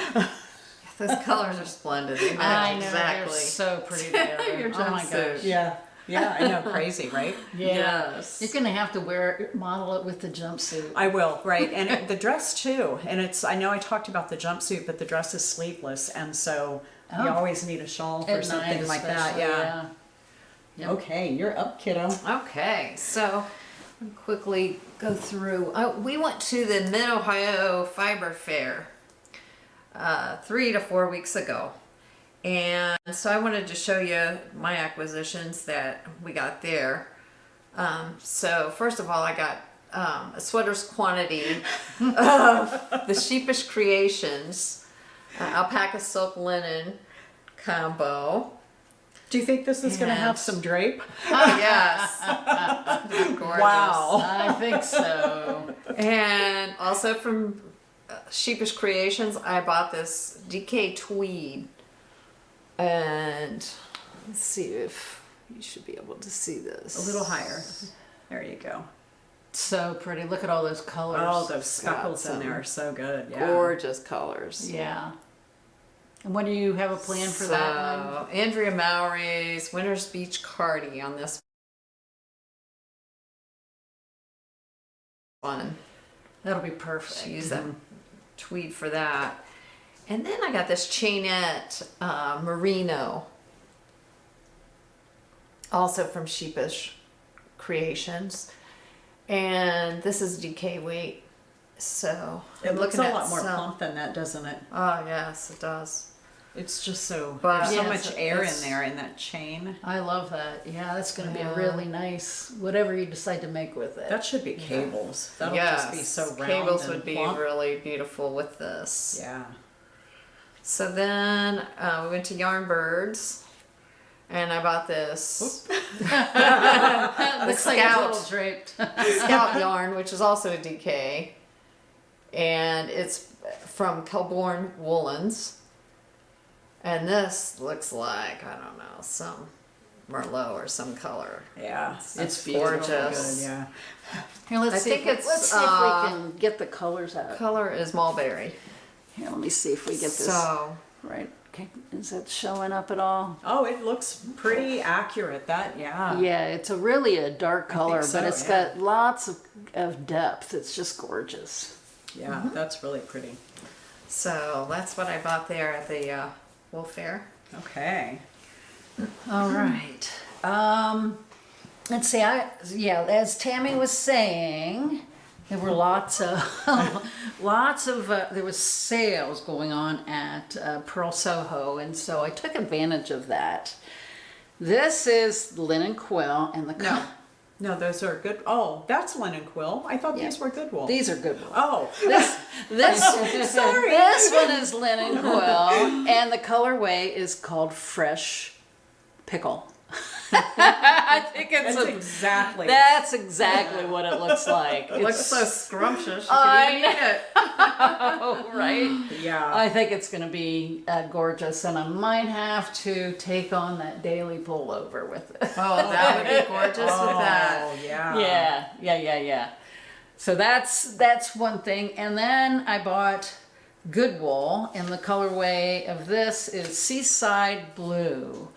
Those colors are splendid. I know, exactly. they're so pretty together. Your Oh my jumpsuit. gosh. Yeah, I know, crazy, right? Yeah. Yes. You're going to have to model it with the jumpsuit. I will, right. And the dress too. And I know I talked about the jumpsuit, but the dress is sleeveless. And so you always need a shawl for At something night like that. especially, Yep. Okay, you're up, kiddo. Okay, so I'll quickly go through. We went to the Mid-Ohio Fiber Fair 3 to 4 weeks ago. And so I wanted to show you my acquisitions that we got there. So first of all, I got a sweater's quantity of the Sheepish Creations alpaca silk linen combo. Do you think this is going to have some drape? Oh, yes. Gorgeous. Wow. I think so. And also from Sheepish Creations, I bought this DK tweed. And let's see if you should be able to see this. A little higher. There you go. So pretty. Look at all those colors. Oh, those speckles in there are so good. Yeah. Gorgeous colors. Yeah. And when do you have a plan for that one? Andrea Mowry's Winter's Beach Cardi on this one. That'll be perfect. She used that tweed for that. And then I got this chainette merino, also from Sheepish Creations. And this is DK weight. So It looks a looking at lot more some- plump than that, doesn't it? Oh yes, it does. It's just so, But- there's so Yes, much air in it's- there in that chain. I love that. Yeah, that's going to be Yeah. a really nice, whatever you decide to make with it. That should be cables. That'll Yes, just be so round cables and would be plump. really beautiful with this. Yeah. So then we went to Yarn Birds, and I bought this Looks like it's a Scout. little draped. Scout yarn, which is also a DK, and it's from Cloudborn Woolens. And this looks like, I don't know, some Merlot or some color. Yeah. It's beautiful. gorgeous. Good, yeah. Here, let's I see. think it's, Let's see if we can get the colors out. Color is mulberry. Here, let me see if we get this So right. Okay, is that showing up at all? Oh, it looks pretty accurate. Yeah. Yeah, it's really a dark color, so, but it's yeah. got lots of depth. It's just gorgeous. Yeah, that's really pretty. So that's what I bought there at the wool fair. Okay. All right. Let's see. As Tammi was saying, there were lots of there was sales going on at Pearl Soho, and so I took advantage of that. This is linen quill, and No, those are good. Oh, that's linen quill. I thought these were good wool. these are good wool. Oh, Sorry. This one is linen quill, and the colorway is called Fresh Pickle. I think it's that's exactly what it looks like. It looks so scrumptious. I You could even eat it. Oh, right? Yeah. I think it's going to be gorgeous, and I might have to take on that daily pullover with it. Oh, that would be gorgeous with that. Oh, yeah. Yeah. So that's one thing, and then I bought good wool, and the colorway of this is Seaside Blue.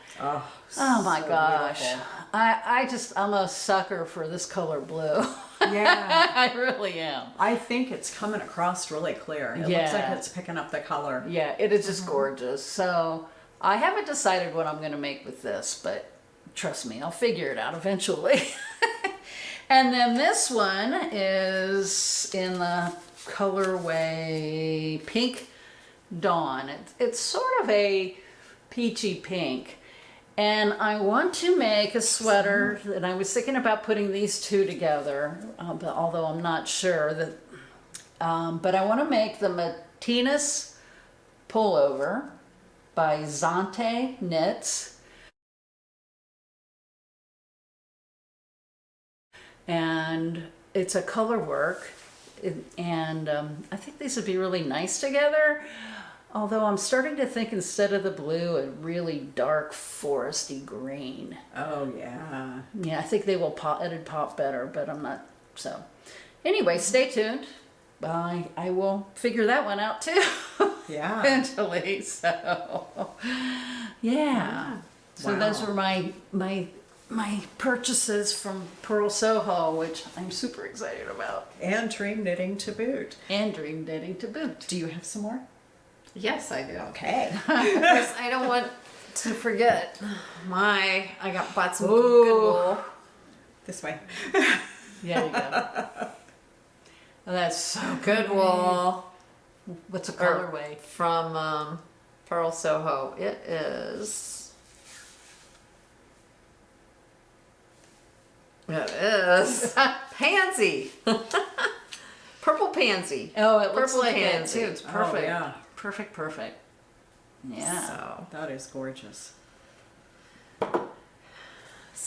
Oh my gosh. Beautiful. I'm a sucker for this color blue. Yeah. I really am. I think it's coming across really clear. It looks like it's picking up the color. Yeah, it is just gorgeous. So I haven't decided what I'm going to make with this, but trust me, I'll figure it out eventually. And then this one is in the colorway Pink Dawn. It's sort of a peachy pink. And I want to make a sweater, and I was thinking about putting these two together, but although I'm not sure that. But I want to make the Matinus Pullover by Zante Knits. And it's a color work, and I think these would be really nice together. Although I'm starting to think instead of the blue, a really dark foresty green. Oh, yeah. Yeah, I think they will pop. It'd pop better, but I'm not. So, anyway, stay tuned. I will figure that one out too. Yeah. Eventually. So, yeah. So Wow. those were my purchases from Pearl Soho, which I'm super excited about, And dream knitting to boot. and dream knitting to boot. Do you have some more? Yes, I do. Okay. Because I don't want to forget I bought some good wool. This way. Yeah, you go. Oh, that's so Good wool What's a colorway? from Pearl Soho. It is pansy. Purple pansy. Oh, it looks Purple like it pansy. too. It's perfect. Oh, yeah. Perfect. Yeah. So That is gorgeous.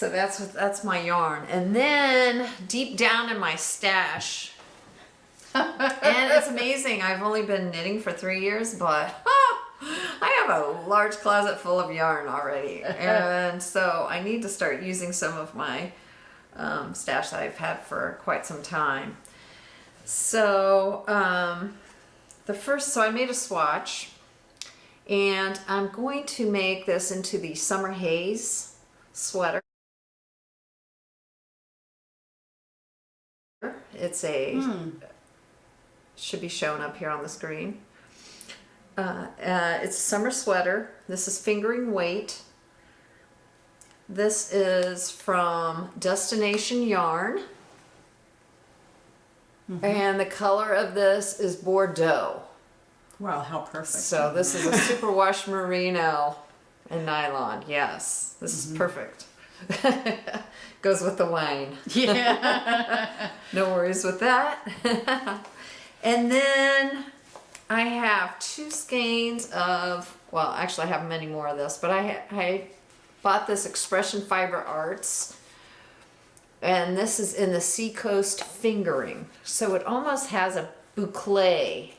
that's my yarn. And then deep down in my stash, and it's amazing. I've only been knitting for 3 years, but I have a large closet full of yarn already. And so I need to start using some of my stash that I've had for quite some time. So so I made a swatch, and I'm going to make this into the Summer Haze sweater. It's should be shown up here on the screen. It's a summer sweater. This is fingering weight. This is from Destination Yarn. And the color of this is Bordeaux. Wow, how perfect. So this is a superwash merino and nylon. Yes, this is perfect. Goes with the wine. Yeah. No worries with that. And then I have 2 skeins of, well, actually I have many more of this, but I bought this Expression Fiber Arts, and this is in the Seacoast fingering. So it almost has a boucle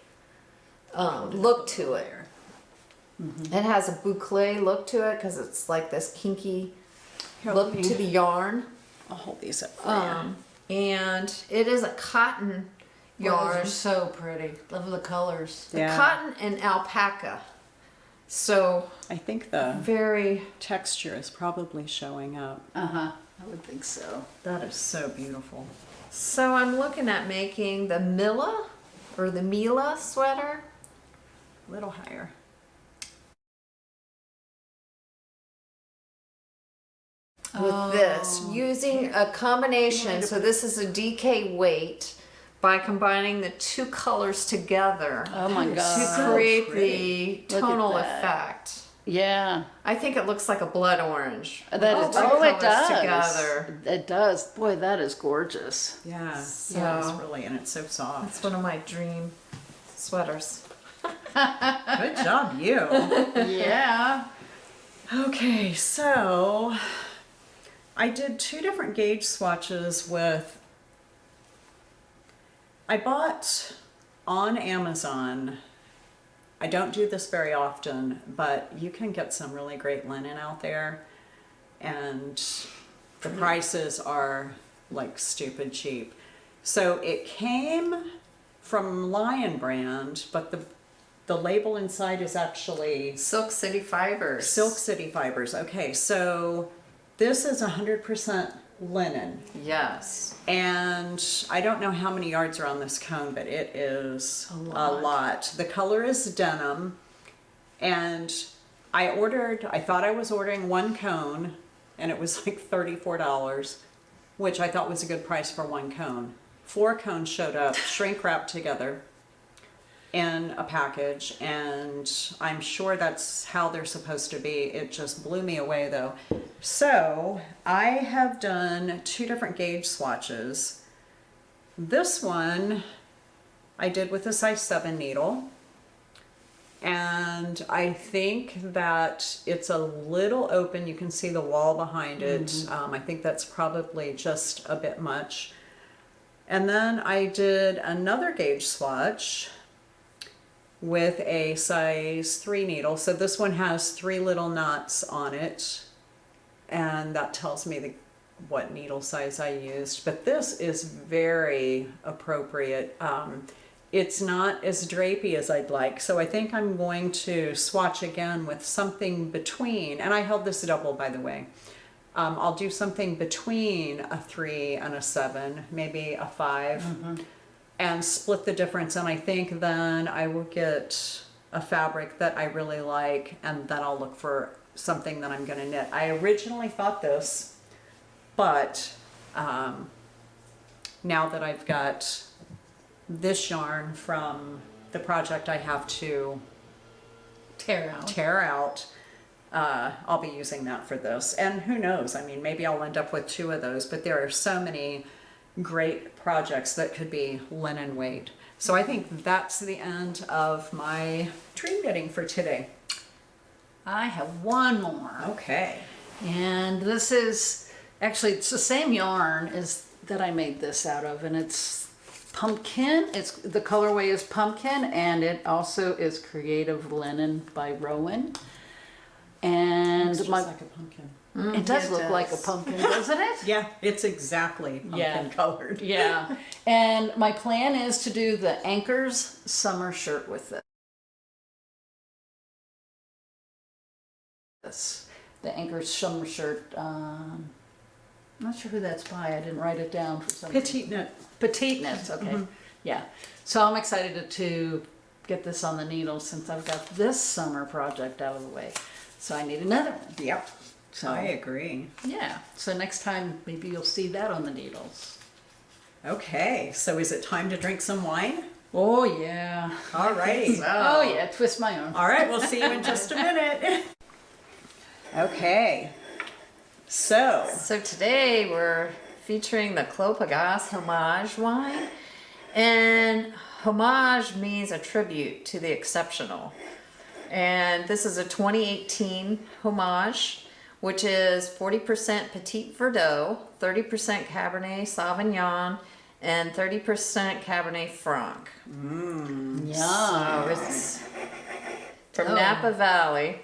look to it. It has a boucle look to it because it's like this kinky look to the yarn. I'll hold these up for you. And it is a cotton yarn. They're so pretty. Love the colors. Yeah. Cotton and alpaca. So I think the very, texture is probably showing up. I would think so. That is so beautiful. so I'm looking at making the Milla or the Mila sweater. A little higher. With this, using a combination, so this is a DK weight, by combining the two colors together Oh my to god. create pretty. the Look at tonal that. effect. Yeah. I think it looks like a blood orange. That All is, two oh, it colors does. together. It does. Boy, that is gorgeous. Yeah. So- Yeah, it's really, and it's so soft. That's one of my dream sweaters. Good job, you. Yeah. Okay, so I did 2 different gauge swatches with, I bought on Amazon, I don't do this very often, but you can get some really great linen out there, and the prices are like stupid cheap. So it came from Lion brand, but the label inside is actually Silk City Fibers. Silk City Fibers. Okay, so this is 100% linen. Yes. And I don't know how many yards are on this cone, but it is a lot. The color is denim. And I thought I was ordering 1 cone, and it was like $34, which I thought was a good price for 1 cone. 4 cones showed up, shrink wrapped together in a package, and I'm sure that's how they're supposed to be. It just blew me away though. So I have done 2 different gauge swatches. This one I did with a size 7 needle, and I think that it's a little open. You can see the wall behind it. I think that's probably just a bit much. And then I did another gauge swatch with a size 3 needle. So this one has 3 little knots on it, and that tells me what needle size I used. But this is very appropriate. It's not as drapey as I'd like, so I think I'm going to swatch again with something between, and I held this double, by the way. I'll do something between a 3 and a 7, maybe a 5, and split the difference. And I think then I will get a fabric that I really like, and then I'll look for something that I'm going to knit. I originally thought this, but now that I've got this yarn from the project I have to tear out, I'll be using that for this. And who knows, I mean, maybe I'll end up with 2 of those, but there are so many great projects that could be linen weight. So I think that's the end of my dream knitting for today. I have one more. Okay. And this is, actually it's the same yarn as that I made this out of, and it's pumpkin. It's, the colorway is pumpkin, and it also is Creative Linen by Rowan. And It's just like a pumpkin. it does it look does. like a pumpkin, doesn't it? Yeah, it's exactly pumpkin colored. Yeah. And my plan is to do the Anchors summer shirt with this. The Anchors summer shirt. I'm not sure who that's by. I didn't write it down for some reason. Petite knit. Petite knits, okay. Yeah. So I'm excited to get this on the needle since I've got this summer project out of the way. So I need another one. Yep. So I agree. yeah. So next time maybe you'll see that on the needles. Okay, so is it time to drink some wine? Oh yeah. All righty. Oh yeah, twist my arm. All right, we'll see you in just a minute. Okay. So today we're featuring the Clos Pegase Homage wine. And homage means a tribute to the exceptional. And this is a 2018 homage, which is 40% Petit Verdot, 30% Cabernet Sauvignon, and 30% Cabernet Franc. Yum. So it's from Napa Valley,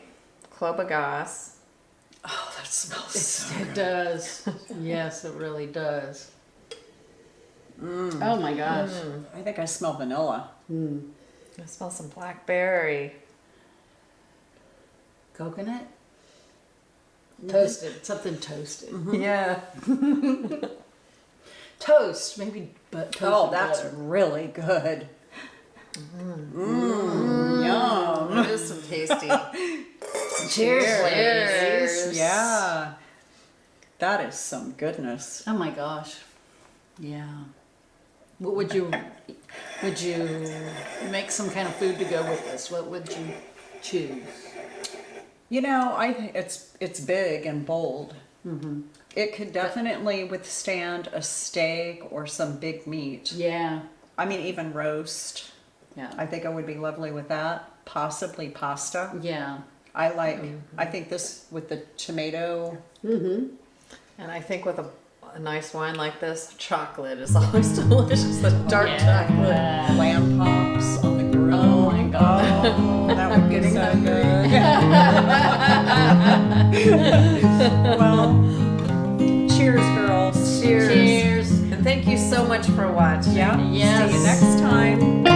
Clos Pegase. oh, that smells so It does. Yes, it really does. Oh my gosh. I think I smell vanilla. I smell some blackberry. Coconut? Toasted. Something toasted. Yeah. Toast, maybe, but toasted Oh, that's butter. really good. Yum. That is some tasty. Cheers. Yeah. That is some goodness. Oh my gosh. Yeah. What would you make some kind of food to go with this? What would you choose? You know, I think it's big and bold. Mm-hmm. It could definitely withstand a steak or some big meat. Yeah. I mean, even roast. Yeah. I think it would be lovely with that. Possibly pasta. Yeah. I think this with the tomato. And I think with a nice wine like this, chocolate is always delicious. The dark chocolate. Lamb pops on the grill. Oh my god. Oh, that would be so good. Well, cheers, girls. Cheers. Cheers. And thank you so much for watching. Yeah. Yes. See you next time.